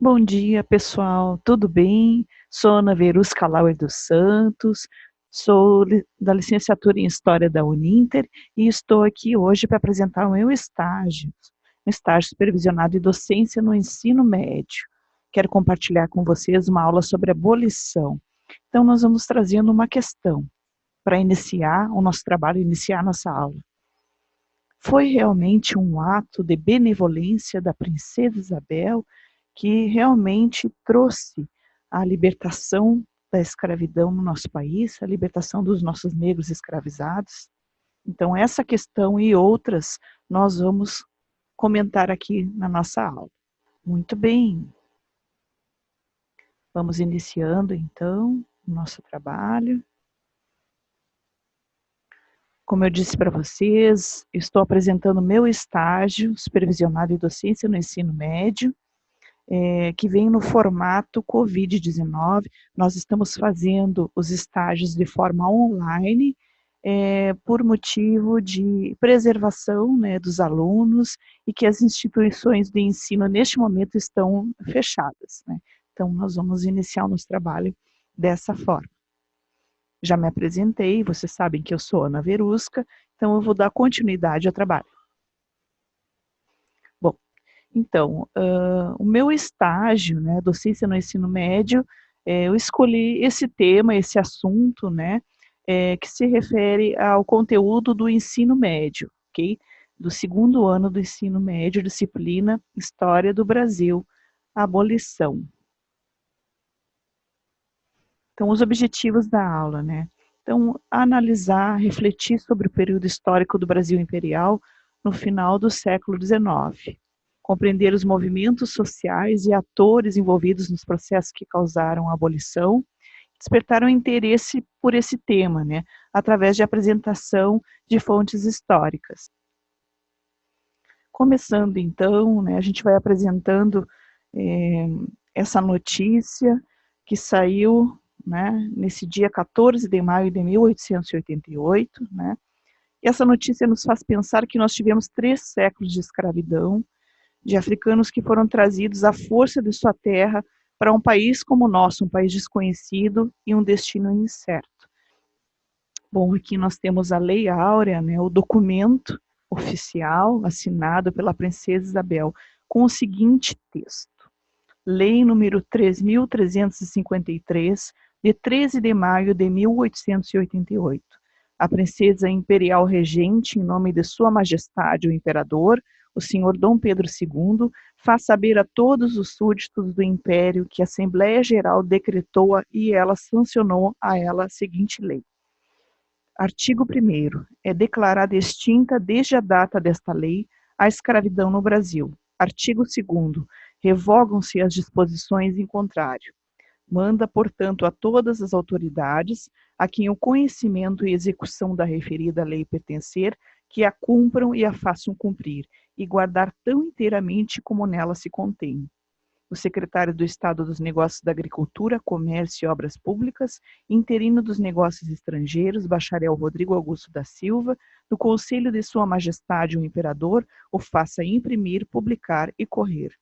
Bom dia, pessoal. Tudo bem? Sou Ana Verusca Lauer dos Santos, sou da licenciatura em História da Uninter e estou aqui hoje para apresentar o meu estágio, um estágio supervisionado em docência no ensino médio. Quero compartilhar com vocês uma aula sobre abolição. Então, nós vamos trazendo uma questão para iniciar o nosso trabalho, iniciar a nossa aula. Foi realmente um ato de benevolência da princesa Isabel que realmente trouxe a libertação da escravidão no nosso país, a libertação dos nossos negros escravizados. Então, essa questão e outras nós vamos comentar aqui na nossa aula. Muito bem, vamos iniciando então o nosso trabalho. Como eu disse para vocês, estou apresentando meu estágio supervisionado em docência no ensino médio, que vem no formato Covid-19. Nós estamos fazendo os estágios de forma online, por motivo de preservação, né, dos alunos e que as instituições de ensino neste momento estão fechadas, né? Então, nós vamos iniciar o nosso trabalho dessa forma. Já me apresentei, vocês sabem que eu sou Ana Verusca, então eu vou dar continuidade ao trabalho. Bom, então, o meu estágio, né, docência no ensino médio, eu escolhi esse tema, esse assunto, né, que se refere ao conteúdo do ensino médio, ok? Do segundo ano do ensino médio, disciplina História do Brasil, abolição. Então, os objetivos da aula, né? Então, analisar, refletir sobre o período histórico do Brasil imperial no final do século XIX, compreender os movimentos sociais e atores envolvidos nos processos que causaram a abolição, despertaram interesse por esse tema, né, através de apresentação de fontes históricas. Começando então, né, a gente vai apresentando essa notícia que saiu, né, nesse dia 14 de maio de 1888, né, e essa notícia nos faz pensar que nós tivemos 3 séculos de escravidão, de africanos que foram trazidos à força de sua terra para um país como o nosso, um país desconhecido e um destino incerto. Bom, aqui nós temos a Lei Áurea, né, o documento oficial assinado pela princesa Isabel, com o seguinte texto: Lei número 3.353, de 13 de maio de 1888. A princesa imperial regente, em nome de Sua Majestade o Imperador, o senhor Dom Pedro II, faz saber a todos os súditos do Império que a Assembleia Geral decretou e ela sancionou a ela a seguinte lei. Artigo 1º. É declarada extinta desde a data desta lei a escravidão no Brasil. Artigo 2º. Revogam-se as disposições em contrário. Manda, portanto, a todas as autoridades, a quem o conhecimento e execução da referida lei pertencer, que a cumpram e a façam cumprir, e guardar tão inteiramente como nela se contém. O secretário do Estado dos Negócios da Agricultura, Comércio e Obras Públicas, interino dos Negócios Estrangeiros, bacharel Rodrigo Augusto da Silva, do Conselho de Sua Majestade o Imperador, o faça imprimir, publicar e correr.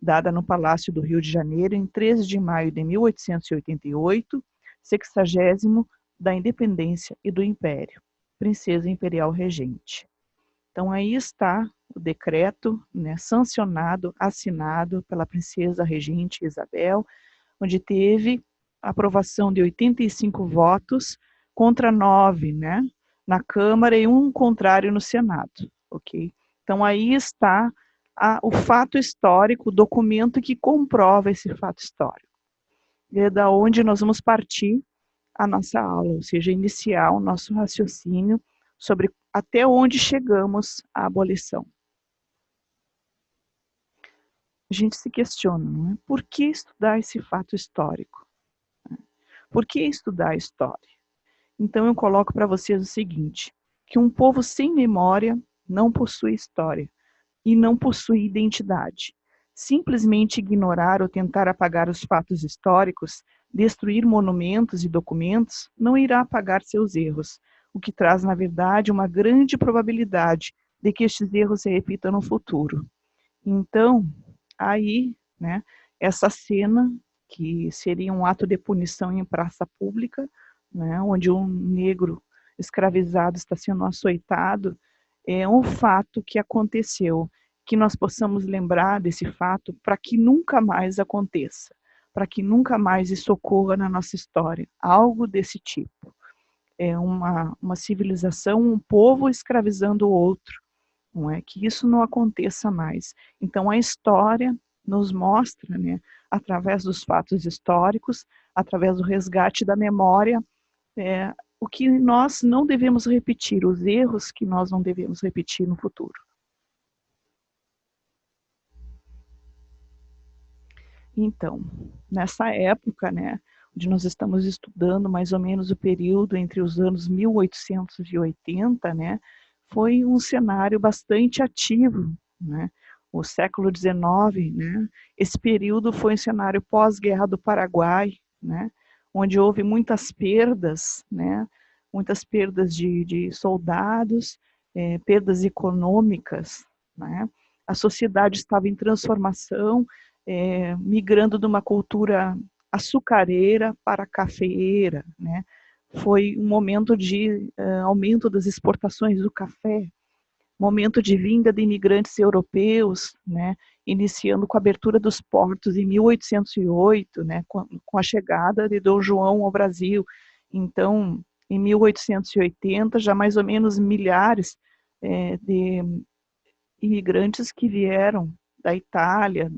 Dada no Palácio do Rio de Janeiro, em 13 de maio de 1888, 60º da Independência e do Império. Princesa Imperial Regente. Então, aí está o decreto, né, sancionado, assinado pela princesa regente Isabel, onde teve aprovação de 85 votos contra 9, né, na Câmara e 1 contrário no Senado, ok? Então, aí está o fato histórico, o documento que comprova esse fato histórico. E é da onde nós vamos partir a nossa aula, ou seja, iniciar o nosso raciocínio sobre até onde chegamos à abolição. A gente se questiona, não é? Por que estudar esse fato histórico? Por que estudar a história? Então eu coloco para vocês o seguinte, que um povo sem memória não possui história e não possui identidade. Simplesmente ignorar ou tentar apagar os fatos históricos, destruir monumentos e documentos, não irá apagar seus erros, o que traz, na verdade, uma grande probabilidade de que estes erros se repitam no futuro. Então, aí, né, essa cena, que seria um ato de punição em praça pública, né, onde um negro escravizado está sendo açoitado, é um fato que aconteceu, que nós possamos lembrar desse fato para que nunca mais aconteça, para que nunca mais isso ocorra na nossa história, algo desse tipo. É uma civilização, um povo escravizando o outro, não é? Que isso não aconteça mais. Então a história nos mostra, né, através dos fatos históricos, através do resgate da memória, o que nós não devemos repetir, os erros que nós não devemos repetir no futuro. Então, nessa época, né, onde nós estamos estudando mais ou menos o período entre os anos 1880, né, foi um cenário bastante ativo, né, o século XIX, né, esse período foi um cenário pós-guerra do Paraguai, né, onde houve muitas perdas de soldados, perdas econômicas, né, a sociedade estava em transformação, migrando de uma cultura açucareira para cafeeira, né? Foi um momento de aumento das exportações do café, momento de vinda de imigrantes europeus, né? Iniciando com a abertura dos portos em 1808, né? Com a chegada de Dom João ao Brasil. Então, em 1880, já mais ou menos milhares de imigrantes que vieram da Itália,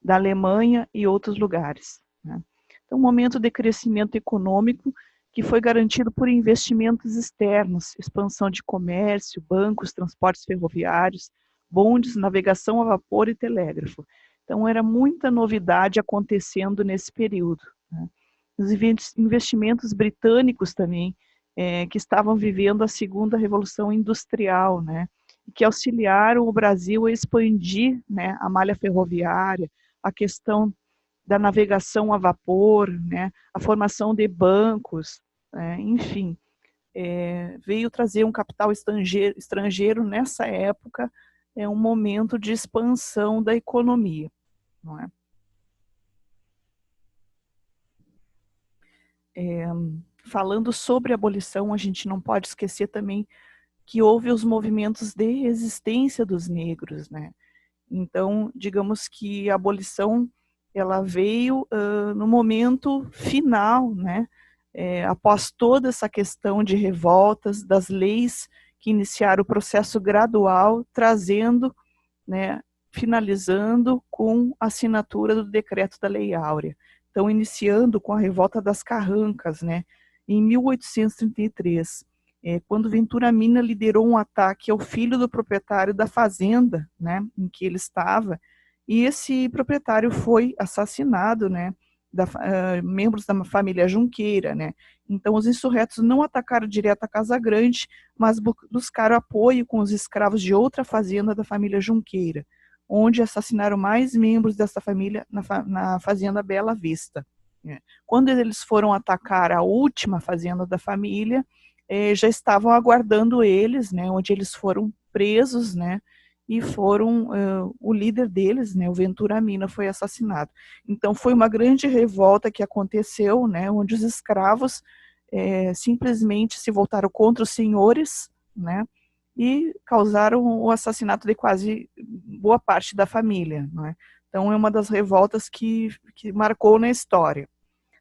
da Alemanha e outros lugares, né? Então, um momento de crescimento econômico que foi garantido por investimentos externos, expansão de comércio, bancos, transportes ferroviários, bondes, navegação a vapor e telégrafo. Então, era muita novidade acontecendo nesse período, né? Os investimentos britânicos também, que estavam vivendo a segunda revolução industrial, né? Que auxiliaram o Brasil a expandir, né, a malha ferroviária, a questão da navegação a vapor, né, a formação de bancos, enfim, veio trazer um capital estrangeiro nessa época, um momento de expansão da economia, não é? Falando sobre a abolição, a gente não pode esquecer também que houve os movimentos de resistência dos negros, né? Então, digamos que a abolição ela veio no momento final, né? Após toda essa questão de revoltas, das leis que iniciaram o processo gradual, trazendo, né, finalizando com a assinatura do decreto da Lei Áurea. Então, iniciando com a revolta das Carrancas, né, em 1833, quando Ventura Mina liderou um ataque ao filho do proprietário da fazenda, né, em que ele estava, e esse proprietário foi assassinado, né, membros da família Junqueira, né. Então, os insurretos não atacaram direto a Casa Grande, mas buscaram apoio com os escravos de outra fazenda da família Junqueira, onde assassinaram mais membros dessa família na fazenda Bela Vista, né. Quando eles foram atacar a última fazenda da família, já estavam aguardando eles, né, onde eles foram presos, né, e foram, o líder deles, né, o Ventura Mina, foi assassinado. Então foi uma grande revolta que aconteceu, né, onde os escravos simplesmente se voltaram contra os senhores, né, e causaram o assassinato de quase boa parte da família, não é? Então é uma das revoltas que marcou na história.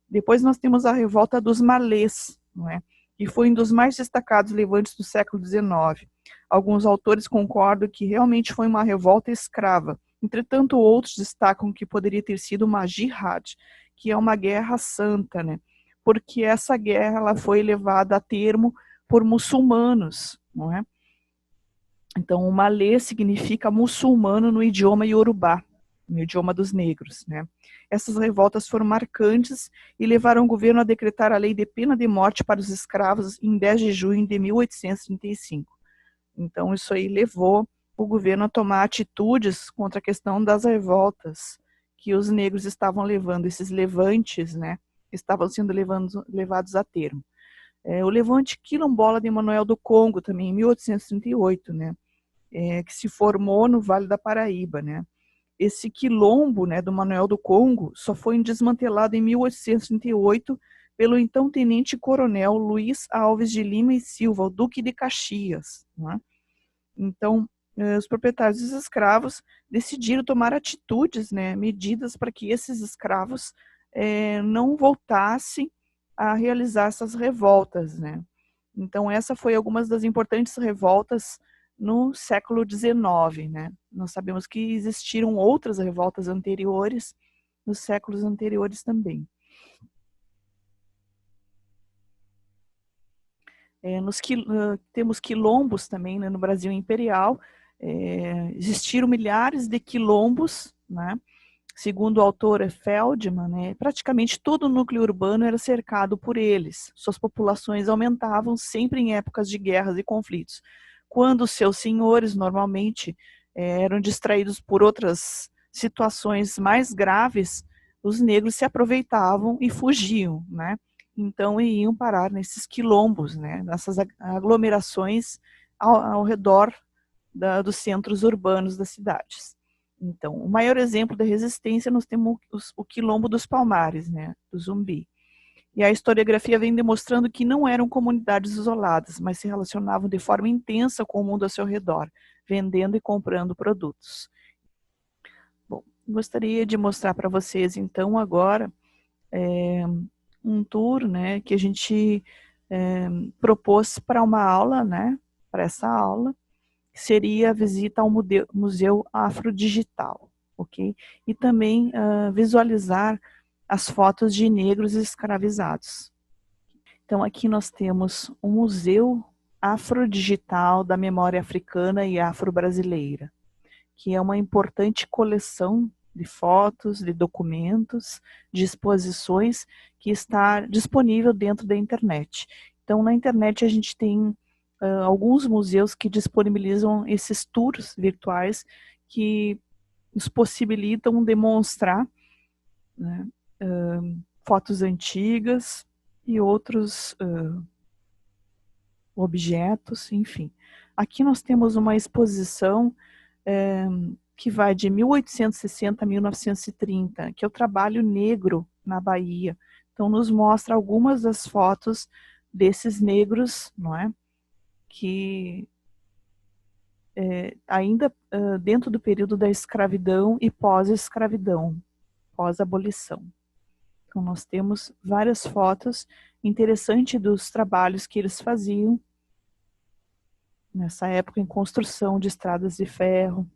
Depois nós temos a revolta dos malês, não é? Que foi um dos mais destacados levantes do século XIX. Alguns autores concordam que realmente foi uma revolta escrava. Entretanto, outros destacam que poderia ter sido uma jihad, que é uma guerra santa, né? Porque essa guerra ela foi levada a termo por muçulmanos, não é? Então, o malê significa muçulmano no idioma iorubá, no idioma dos negros, né? Essas revoltas foram marcantes e levaram o governo a decretar a lei de pena de morte para os escravos em 10 de junho de 1835. Então, isso aí levou o governo a tomar atitudes contra a questão das revoltas que os negros estavam levando, esses levantes, né? Estavam sendo levados a termo. O levante quilombola de Manoel do Congo, também em 1838, né? Que se formou no Vale da Paraíba, né? esse quilombo, né, do Manuel do Congo só foi desmantelado em 1838 pelo então tenente-coronel Luiz Alves de Lima e Silva, o Duque de Caxias, né? Então, os proprietários dos escravos decidiram tomar atitudes, né, medidas para que esses escravos não voltassem a realizar essas revoltas, né? Então, essa foi algumas das importantes revoltas no século XIX, né? Nós sabemos que existiram outras revoltas anteriores, nos séculos anteriores também. Temos quilombos também, né, no Brasil Imperial. Existiram milhares de quilombos, né? Segundo o autor Feldman, né, praticamente todo o núcleo urbano era cercado por eles. Suas populações aumentavam sempre em épocas de guerras e conflitos, quando seus senhores normalmente eram distraídos por outras situações mais graves. Os negros se aproveitavam e fugiam, né? Então iam parar nesses quilombos, né, nessas aglomerações ao redor dos centros urbanos das cidades. Então, o maior exemplo da resistência nós temos o Quilombo dos Palmares, né, do Zumbi. E a historiografia vem demonstrando que não eram comunidades isoladas, mas se relacionavam de forma intensa com o mundo ao seu redor, vendendo e comprando produtos. Bom, gostaria de mostrar para vocês, então, agora, um tour, né, que a gente propôs para uma aula, né, para essa aula, que seria a visita ao Museu Afrodigital, ok? E também visualizar as fotos de negros escravizados. Então, aqui nós temos o Museu Afrodigital da Memória Africana e Afro-Brasileira, que é uma importante coleção de fotos, de documentos, de exposições que está disponível dentro da internet. Então, na internet a gente tem alguns museus que disponibilizam esses tours virtuais que nos possibilitam demonstrar, né, fotos antigas e outros objetos, enfim. Aqui nós temos uma exposição que vai de 1860 a 1930, que é o trabalho negro na Bahia. Então, nos mostra algumas das fotos desses negros, não é? Que ainda dentro do período da escravidão e pós-escravidão, pós-abolição. Então, nós temos várias fotos interessantes dos trabalhos que eles faziam nessa época em construção de estradas de ferro,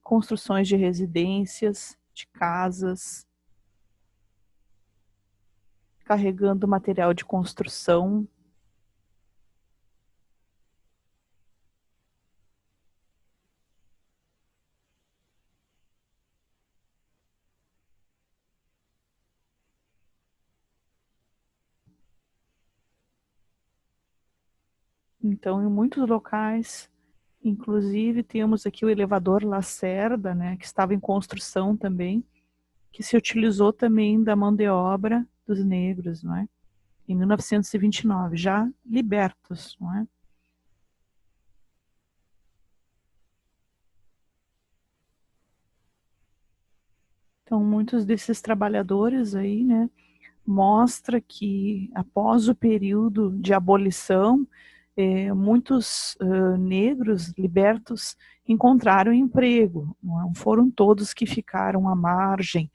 construções de residências, de casas, carregando material de construção. Então, em muitos locais, inclusive temos aqui o elevador Lacerda, né, que estava em construção também, que se utilizou também da mão de obra dos negros, não é? Em 1929, já libertos, não é? Então, muitos desses trabalhadores aí, né, mostra que após o período de abolição, muitos negros libertos encontraram emprego, não foram todos que ficaram à margem,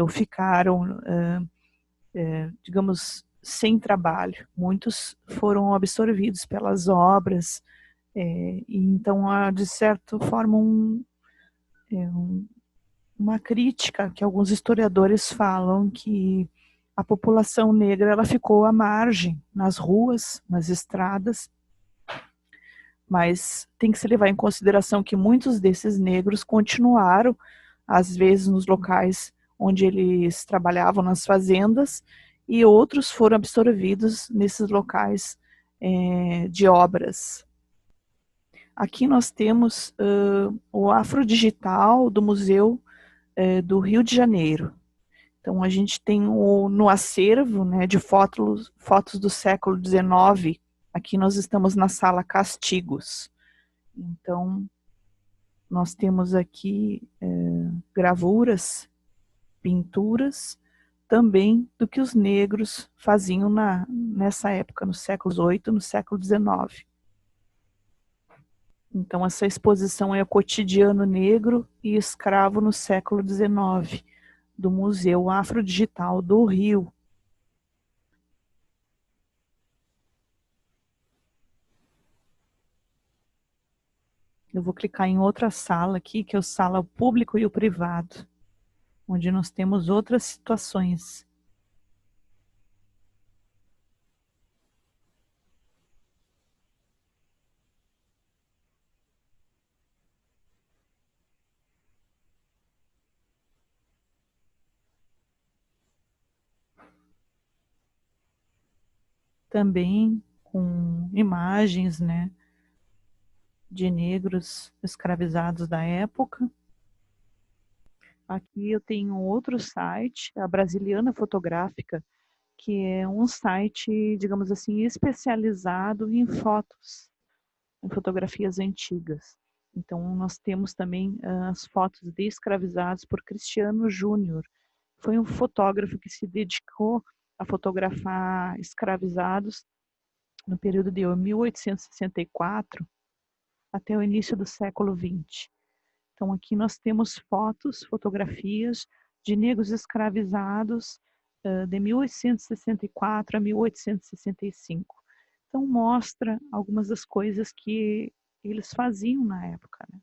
ou ficaram, digamos, sem trabalho. Muitos foram absorvidos pelas obras, e então há, de certa forma, uma crítica que alguns historiadores falam que a população negra ela ficou à margem, nas ruas, nas estradas, mas tem que se levar em consideração que muitos desses negros continuaram, às vezes, nos locais onde eles trabalhavam, nas fazendas, e outros foram absorvidos nesses locais de obras. Aqui nós temos o Afrodigital do Museu do Rio de Janeiro. Então, a gente tem no acervo, né, de fotos do século XIX, aqui nós estamos na sala Castigos. Então, Nós temos aqui gravuras, pinturas, também do que os negros faziam nessa época, no século XVIII, no século XIX. Então, essa exposição é o cotidiano negro e escravo no século XIX, do Museu Afrodigital do Rio. Eu vou clicar em outra sala aqui, que é a sala público e o privado, onde nós temos outras situações. Também com imagens, né, de negros escravizados da época. Aqui eu tenho outro site, a Brasiliana Fotográfica, que é um site, digamos assim, especializado em fotos, em fotografias antigas. Então, nós temos também as fotos de escravizados por Cristiano Júnior. Foi um fotógrafo que se dedicou a fotografar escravizados no período de 1864 até o início do século XX. Então, aqui nós temos fotos, fotografias de negros escravizados de 1864 a 1865. Então, mostra algumas das coisas que eles faziam na época, né?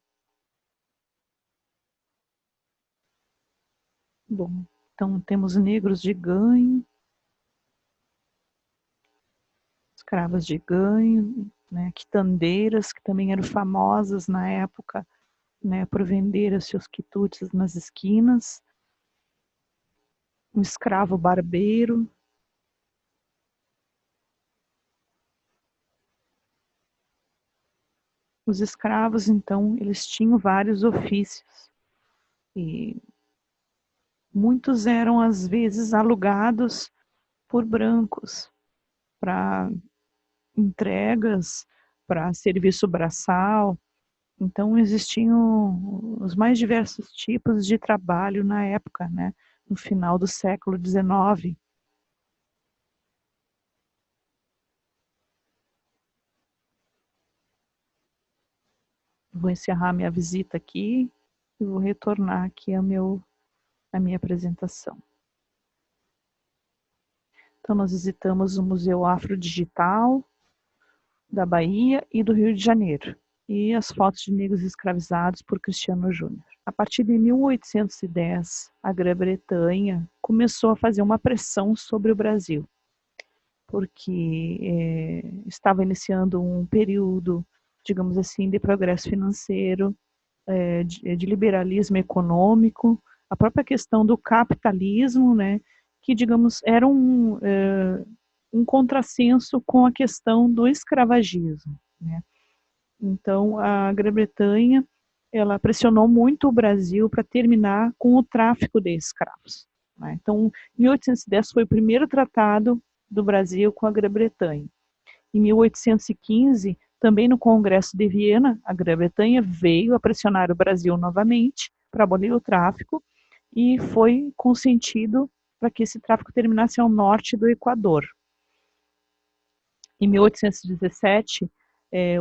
Bom, então temos negros de ganho, escravas de ganho, né, quitandeiras, que também eram famosas na época, né, por vender os seus quitutes nas esquinas, um escravo barbeiro. Os escravos, então, eles tinham vários ofícios e muitos eram, às vezes, alugados por brancos para entregas, para serviço braçal. Então, existiam os mais diversos tipos de trabalho na época, né? No final do século XIX. Vou encerrar minha visita aqui e vou retornar aqui a minha apresentação. Então, nós visitamos o Museu Afrodigital da Bahia e do Rio de Janeiro, e as fotos de negros escravizados por Cristiano Júnior. A partir de 1810, a Grã-Bretanha começou a fazer uma pressão sobre o Brasil, porque estava iniciando um período, digamos assim, de progresso financeiro, de liberalismo econômico, a própria questão do capitalismo, né, que, digamos, era um contrassenso com a questão do escravagismo, né? Então, a Grã-Bretanha, ela pressionou muito o Brasil para terminar com o tráfico de escravos, né? Então, em 1810 foi o primeiro tratado do Brasil com a Grã-Bretanha. Em 1815, também no Congresso de Viena, a Grã-Bretanha veio a pressionar o Brasil novamente para abolir o tráfico e foi consentido para que esse tráfico terminasse ao norte do Equador. Em 1817,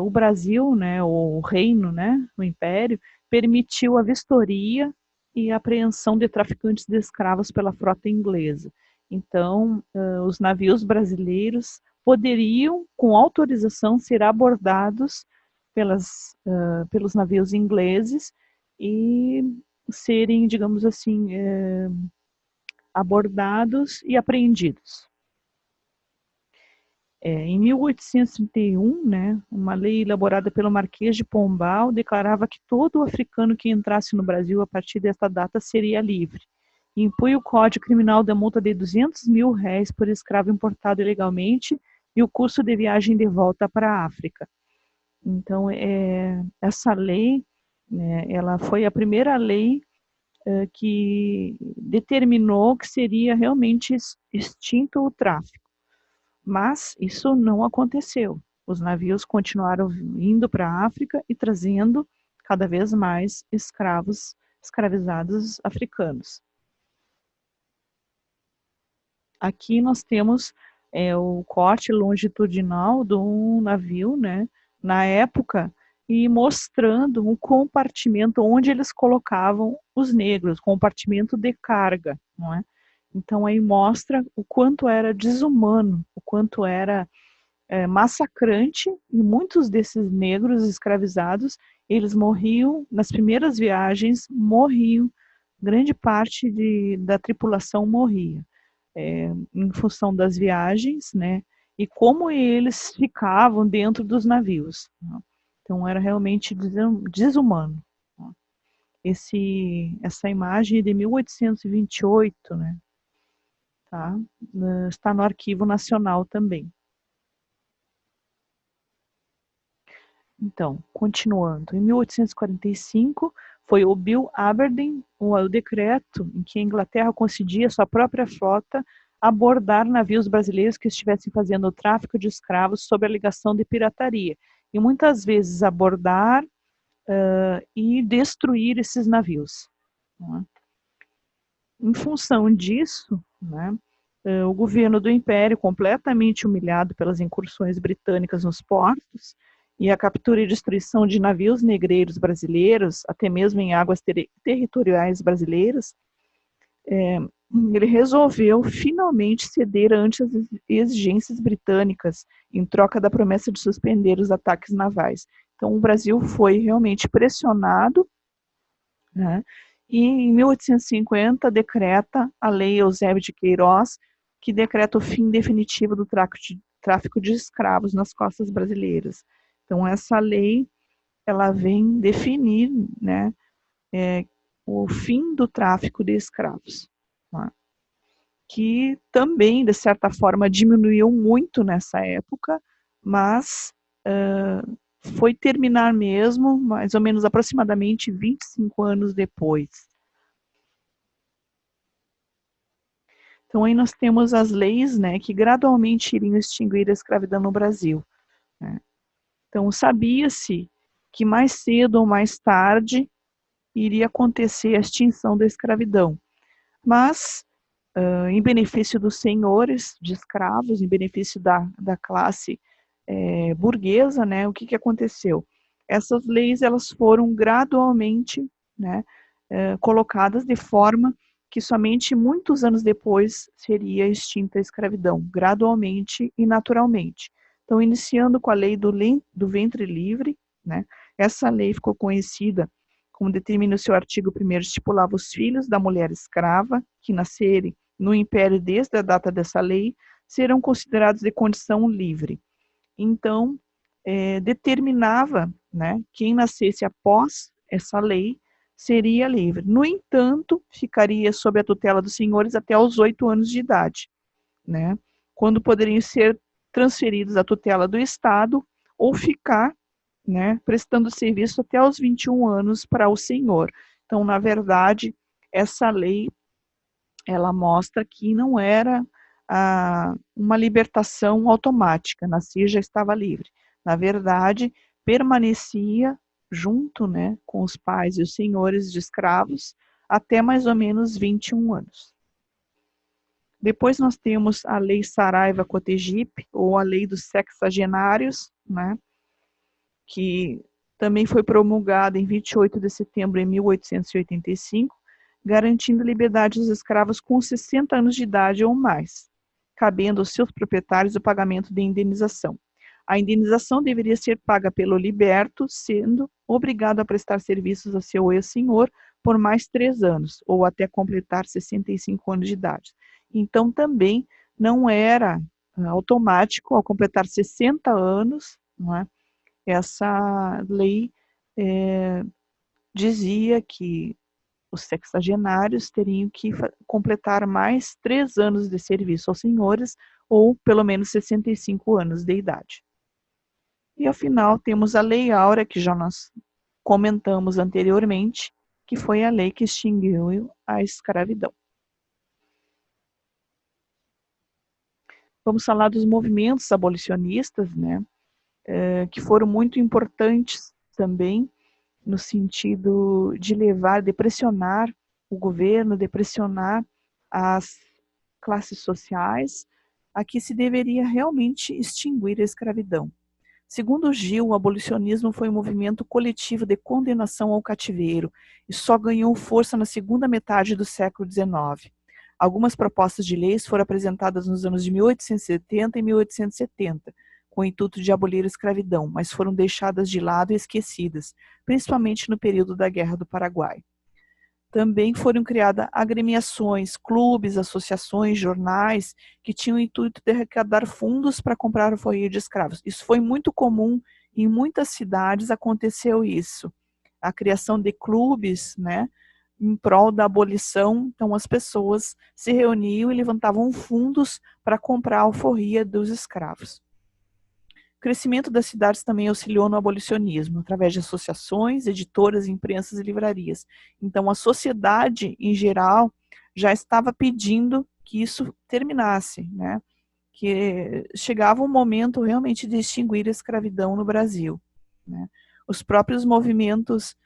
o Brasil, né, o reino, né, o império, permitiu a vistoria e a apreensão de traficantes de escravos pela frota inglesa. Então, os navios brasileiros poderiam, com autorização, ser abordados pelos navios ingleses e serem, digamos assim, abordados e apreendidos. Em 1831, né, uma lei elaborada pelo Marquês de Pombal declarava que todo africano que entrasse no Brasil a partir desta data seria livre. E impunha o Código Criminal da multa de R$200 mil por escravo importado ilegalmente e o custo de viagem de volta para a África. Então, essa lei, né, ela foi a primeira lei que determinou que seria realmente extinto o tráfico. Mas isso não aconteceu. Os navios continuaram indo para a África e trazendo cada vez mais escravizados africanos. Aqui nós temos o corte longitudinal do navio, né, na época, e mostrando um compartimento onde eles colocavam os negros, compartimento de carga, não é? Então aí mostra o quanto era desumano, o quanto era massacrante, e muitos desses negros escravizados, eles morriam, nas primeiras viagens, morriam, grande parte da tripulação morria em função das viagens, né, e como eles ficavam dentro dos navios. Né? Então era realmente desumano. Né? Essa imagem é de 1828, né, tá? Está no Arquivo Nacional também. Então, continuando, em 1845 foi o Bill Aberdeen, o decreto em que a Inglaterra concedia à sua própria frota abordar navios brasileiros que estivessem fazendo o tráfico de escravos sob a alegação de pirataria, e muitas vezes abordar e destruir esses navios. Né? Em função disso, né, o governo do Império, completamente humilhado pelas incursões britânicas nos portos e a captura e destruição de navios negreiros brasileiros, até mesmo em águas territoriais brasileiras, ele resolveu finalmente ceder ante as exigências britânicas, em troca da promessa de suspender os ataques navais. Então, o Brasil foi realmente pressionado, né? E em 1850 decreta a Lei Eusébio de Queiroz, que decreta o fim definitivo do tráfico de escravos nas costas brasileiras. Então, essa lei, ela vem definir, né, o fim do tráfico de escravos, né? Que também, de certa forma, diminuiu muito nessa época, mas foi terminar mesmo, mais ou menos aproximadamente 25 anos depois. Então, aí nós temos as leis, né, que gradualmente iriam extinguir a escravidão no Brasil. Né? Então, sabia-se que mais cedo ou mais tarde iria acontecer a extinção da escravidão. Mas, em benefício dos senhores de escravos, em benefício da classe burguesa, né, o que aconteceu? Essas leis, elas foram gradualmente, né, colocadas de forma que somente muitos anos depois seria extinta a escravidão, gradualmente e naturalmente. Então, iniciando com a lei do ventre livre, né, essa lei ficou conhecida, como determina o seu artigo 1º, estipulava os filhos da mulher escrava, que nascerem no império desde a data dessa lei, serão considerados de condição livre. Então, determinava, né, quem nascesse após essa lei seria livre. No entanto, ficaria sob a tutela dos senhores até os 8 anos de idade, né, quando poderiam ser transferidos à tutela do Estado ou ficar, né, prestando serviço até os 21 anos para o senhor. Então, na verdade, essa lei, ela mostra que não era uma libertação automática, nascia e já estava livre. Na verdade, permanecia junto, né, com os pais e os senhores de escravos até mais ou menos 21 anos. Depois nós temos a Lei Saraiva-Cotegipe, ou a Lei dos Sexagenários, né, que também foi promulgada em 28 de setembro de 1885, garantindo liberdade aos escravos com 60 anos de idade ou mais, cabendo aos seus proprietários o pagamento de indenização. A indenização deveria ser paga pelo liberto, sendo obrigado a prestar serviços a seu ex-senhor por mais 3 anos, ou até completar 65 anos de idade. Então, também não era automático, ao completar 60 anos, não é? Essa lei dizia que os sexagenários teriam que completar mais 3 anos de serviço aos senhores, ou pelo menos 65 anos de idade. E ao final temos a Lei Áurea, que já nós comentamos anteriormente, que foi a lei que extinguiu a escravidão. Vamos falar dos movimentos abolicionistas, né, que foram muito importantes também no sentido de levar, de pressionar o governo, de pressionar as classes sociais a que se deveria realmente extinguir a escravidão. Segundo Gil, o abolicionismo foi um movimento coletivo de condenação ao cativeiro e só ganhou força na segunda metade do século XIX. Algumas propostas de leis foram apresentadas nos anos de 1870 e 1870, com o intuito de abolir a escravidão, mas foram deixadas de lado e esquecidas, principalmente no período da Guerra do Paraguai. Também foram criadas agremiações, clubes, associações, jornais, que tinham o intuito de arrecadar fundos para comprar a forria de escravos. Isso foi muito comum, em muitas cidades aconteceu isso. A criação de clubes, né, em prol da abolição, então as pessoas se reuniam e levantavam fundos para comprar a alforria dos escravos. O crescimento das cidades também auxiliou no abolicionismo, através de associações, editoras, imprensas e livrarias. Então, a sociedade, em geral, já estava pedindo que isso terminasse, né? Que chegava um momento realmente de extinguir a escravidão no Brasil, né? Os próprios movimentos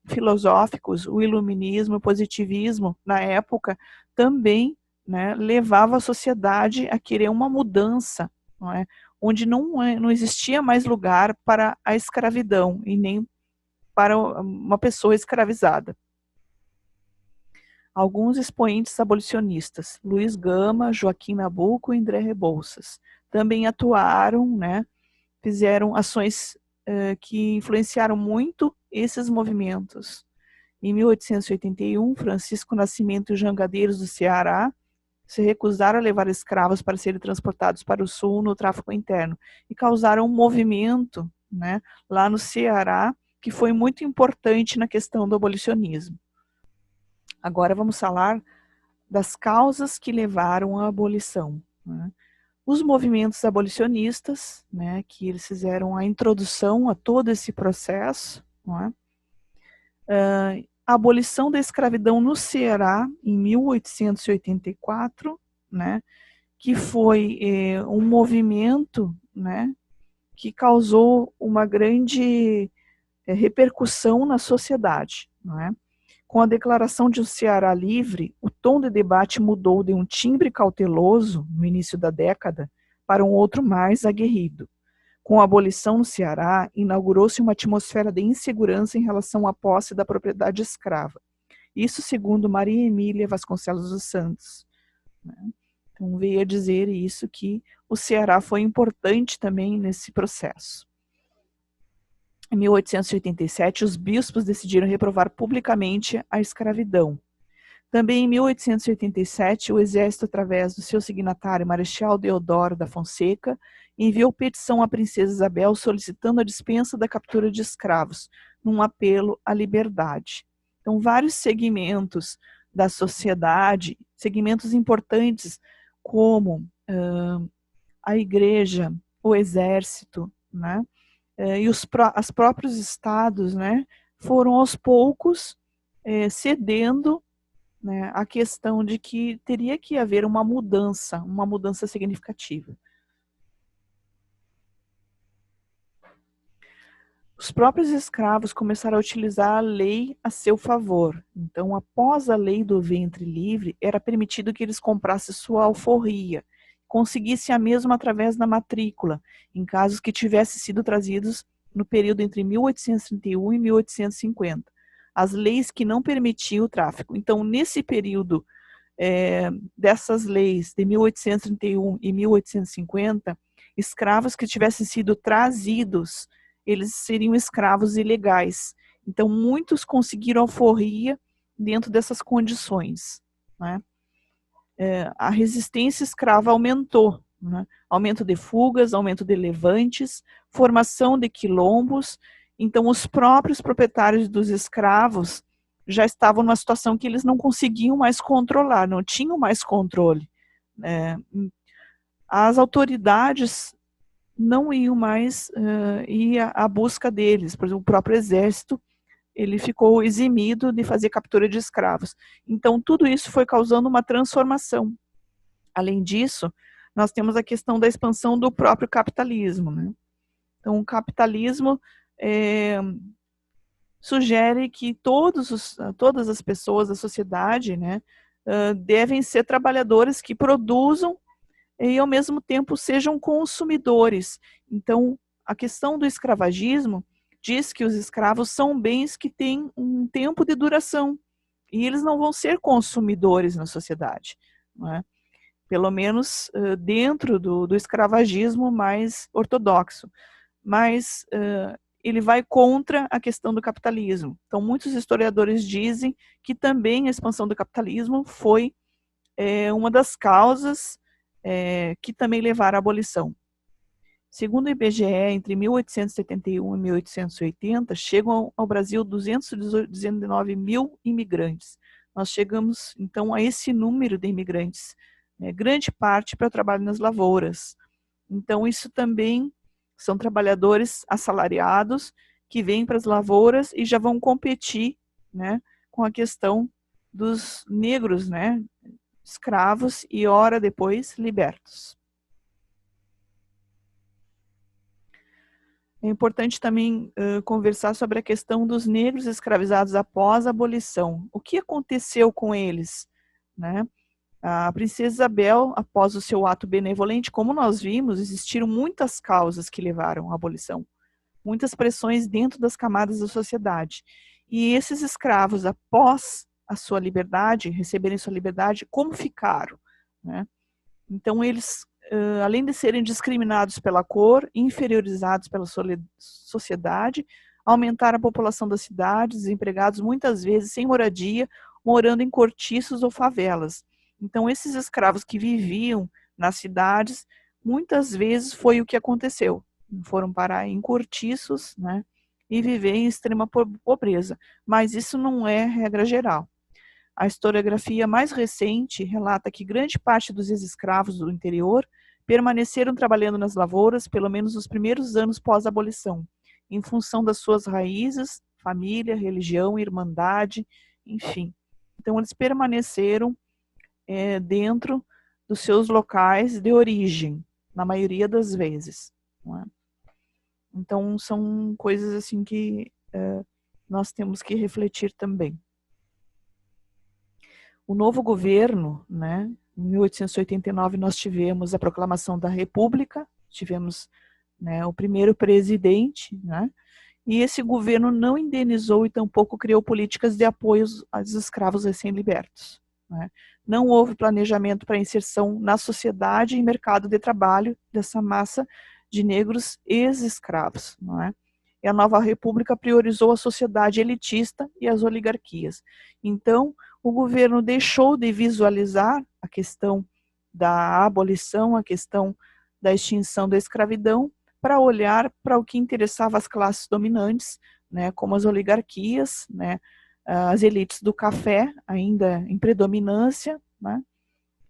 filosóficos, o iluminismo, o positivismo, na época, também, né, levavam a sociedade a querer uma mudança, não é? Onde não existia mais lugar para a escravidão e nem para uma pessoa escravizada. Alguns expoentes abolicionistas, Luiz Gama, Joaquim Nabuco e André Rebouças, também atuaram, né, fizeram ações que influenciaram muito esses movimentos. Em 1881, Francisco Nascimento e os jangadeiros do Ceará se recusaram a levar escravos para serem transportados para o sul no tráfico interno e causaram um movimento, né, lá no Ceará, que foi muito importante na questão do abolicionismo. Agora vamos falar das causas que levaram à abolição, né? Os movimentos abolicionistas, né, que eles fizeram a introdução a todo esse processo, não é? A abolição da escravidão no Ceará, em 1884, né, que foi um movimento, né, que causou uma grande repercussão na sociedade, não é? Com a declaração de um Ceará livre, o tom de debate mudou de um timbre cauteloso, no início da década, para um outro mais aguerrido. Com a abolição no Ceará, inaugurou-se uma atmosfera de insegurança em relação à posse da propriedade escrava. Isso segundo Maria Emília Vasconcelos dos Santos, né? Então veio a dizer isso, que o Ceará foi importante também nesse processo. Em 1887, os bispos decidiram reprovar publicamente a escravidão. Também em 1887, o Exército, através do seu signatário Marechal Deodoro da Fonseca, enviou petição à princesa Isabel solicitando a dispensa da captura de escravos, num apelo à liberdade. Então, vários segmentos da sociedade, segmentos importantes como a igreja, o exército, né, e os próprios estados, né, foram aos poucos cedendo, né, a questão de que teria que haver uma mudança significativa. Os próprios escravos começaram a utilizar a lei a seu favor. Então, após a lei do ventre livre, era permitido que eles comprassem sua alforria, conseguissem a mesma através da matrícula, em casos que tivessem sido trazidos no período entre 1831 e 1850. As leis que não permitiam o tráfico. Então, nesse período dessas leis de 1831 e 1850, escravos que tivessem sido trazidos, eles seriam escravos ilegais. Então, muitos conseguiram alforria dentro dessas condições, né? A resistência escrava aumentou, né? Aumento de fugas, aumento de levantes, formação de quilombos. Então, os próprios proprietários dos escravos já estavam numa situação que eles não conseguiam mais controlar, não tinham mais controle. As autoridades não iam mais ir à busca deles. Por exemplo, o próprio exército, ele ficou eximido de fazer captura de escravos. Então, tudo isso foi causando uma transformação. Além disso, nós temos a questão da expansão do próprio capitalismo, né? Então, o capitalismo sugere que todas as pessoas da sociedade, né, devem ser trabalhadores que produzam e, ao mesmo tempo, sejam consumidores. Então, a questão do escravagismo diz que os escravos são bens que têm um tempo de duração e eles não vão ser consumidores na sociedade, não é? Pelo menos dentro do escravagismo mais ortodoxo. Mas ele vai contra a questão do capitalismo. Então, muitos historiadores dizem que também a expansão do capitalismo foi uma das causas que também levaram à abolição. Segundo o IBGE, entre 1871 e 1880, chegam ao Brasil 219 mil imigrantes. Nós chegamos, então, a esse número de imigrantes, grande parte para o trabalho nas lavouras. Então, isso também são trabalhadores assalariados que vêm para as lavouras e já vão competir, né, com a questão dos negros, né, escravos e, hora depois, libertos. É importante também conversar sobre a questão dos negros escravizados após a abolição. O que aconteceu com eles, né? A princesa Isabel, após o seu ato benevolente, como nós vimos, existiram muitas causas que levaram à abolição, muitas pressões dentro das camadas da sociedade. E esses escravos, após a sua liberdade, receberem sua liberdade, como ficaram, né? Então, eles, além de serem discriminados pela cor, inferiorizados pela sociedade, aumentaram a população das cidades, desempregados muitas vezes sem moradia, morando em cortiços ou favelas. Então, esses escravos que viviam nas cidades, muitas vezes foi o que aconteceu. Foram parar em cortiços, né, e viver em extrema pobreza. Mas isso não é regra geral. A historiografia mais recente relata que grande parte dos ex-escravos do interior permaneceram trabalhando nas lavouras pelo menos nos primeiros anos pós-abolição, em função das suas raízes, família, religião, irmandade, enfim. Então, eles permaneceram dentro dos seus locais de origem, na maioria das vezes. Não é? Então, são coisas assim que nós temos que refletir também. O novo governo, né, em 1889 nós tivemos a proclamação da República, tivemos, né, o primeiro presidente, né, e esse governo não indenizou e tampouco criou políticas de apoio aos escravos recém-libertos. Né. Não houve planejamento para a inserção na sociedade e mercado de trabalho dessa massa de negros ex-escravos. Não é? E a nova república priorizou a sociedade elitista e as oligarquias. Então, o governo deixou de visualizar a questão da abolição, a questão da extinção da escravidão, para olhar para o que interessava as classes dominantes, né, como as oligarquias, né, as elites do café, ainda em predominância, né,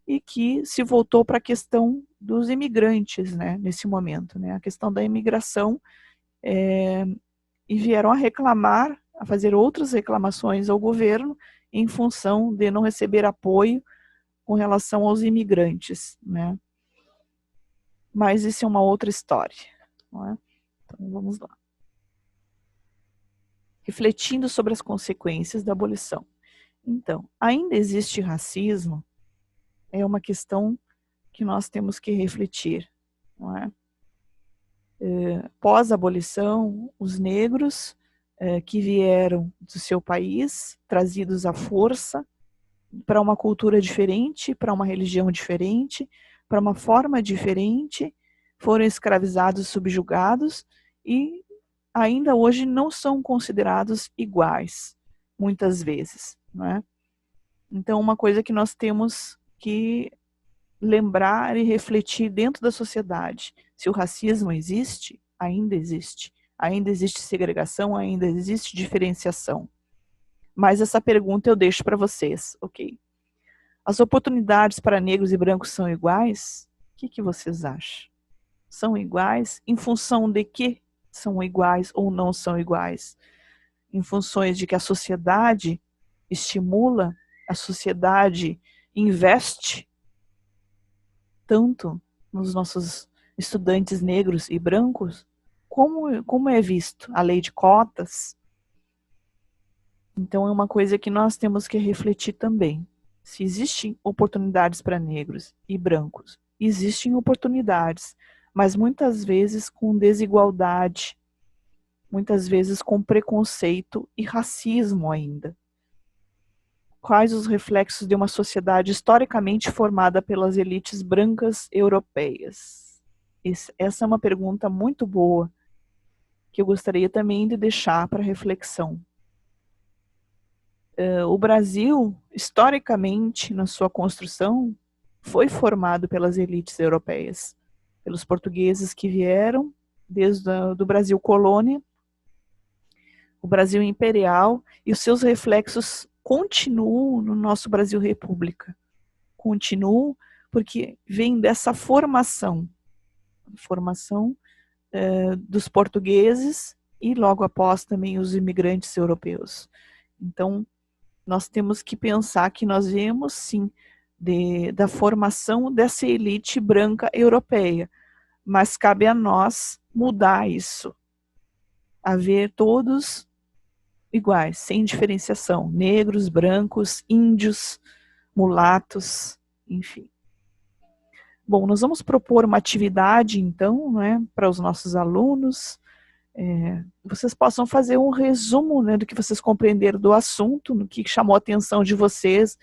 e que se voltou para a questão dos imigrantes, né, nesse momento, né, a questão da imigração, e vieram a reclamar, a fazer outras reclamações ao governo em função de não receber apoio com relação aos imigrantes, né? Mas isso é uma outra história, não é? Então, vamos lá. Refletindo sobre as consequências da abolição. Então, ainda existe racismo? É uma questão que nós temos que refletir, não é? Pós-abolição, os negros que vieram do seu país, trazidos à força, para uma cultura diferente, para uma religião diferente, para uma forma diferente, foram escravizados, subjugados e ainda hoje não são considerados iguais, muitas vezes, não é? Então, uma coisa que nós temos que lembrar e refletir dentro da sociedade, se o racismo existe, ainda existe. Ainda existe segregação, ainda existe diferenciação. Mas essa pergunta eu deixo para vocês, ok? As oportunidades para negros e brancos são iguais? O que vocês acham? São iguais? Em função de que são iguais ou não são iguais? Em funções de que a sociedade estimula, a sociedade investe tanto nos nossos estudantes negros e brancos? Como é visto a lei de cotas? Então é uma coisa que nós temos que refletir também. Se existem oportunidades para negros e brancos, existem oportunidades, mas muitas vezes com desigualdade, muitas vezes com preconceito e racismo ainda. Quais os reflexos de uma sociedade historicamente formada pelas elites brancas europeias? Essa é uma pergunta muito boa, que eu gostaria também de deixar para reflexão. O Brasil, historicamente, na sua construção, foi formado pelas elites europeias, pelos portugueses que vieram desde o Brasil colônia, o Brasil imperial, e os seus reflexos continuam no nosso Brasil República. Continuam porque vem dessa formação dos portugueses e logo após também os imigrantes europeus. Então, nós temos que pensar que nós viemos, sim, da formação dessa elite branca europeia, mas cabe a nós mudar isso, a ver todos iguais, sem diferenciação, negros, brancos, índios, mulatos, enfim. Bom, nós vamos propor uma atividade, então, né, para os nossos alunos, vocês possam fazer um resumo, né, do que vocês compreenderam do assunto, no que chamou a atenção de vocês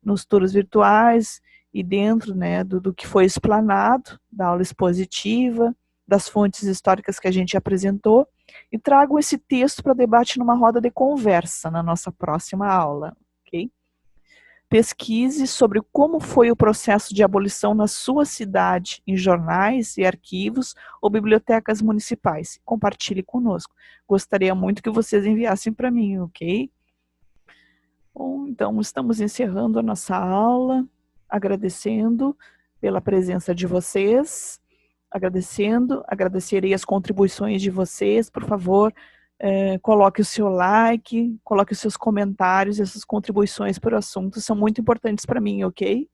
nos tours virtuais e dentro, né, do que foi explanado, da aula expositiva, das fontes históricas que a gente apresentou, e tragam esse texto para debate numa roda de conversa na nossa próxima aula, ok? Pesquise sobre como foi o processo de abolição na sua cidade, em jornais e arquivos ou bibliotecas municipais. Compartilhe conosco. Gostaria muito que vocês enviassem para mim, ok? Bom, então estamos encerrando a nossa aula, agradecendo pela presença de vocês, agradecerei as contribuições de vocês, por favor, coloque o seu like, coloque os seus comentários, essas contribuições para o assunto são muito importantes para mim, ok?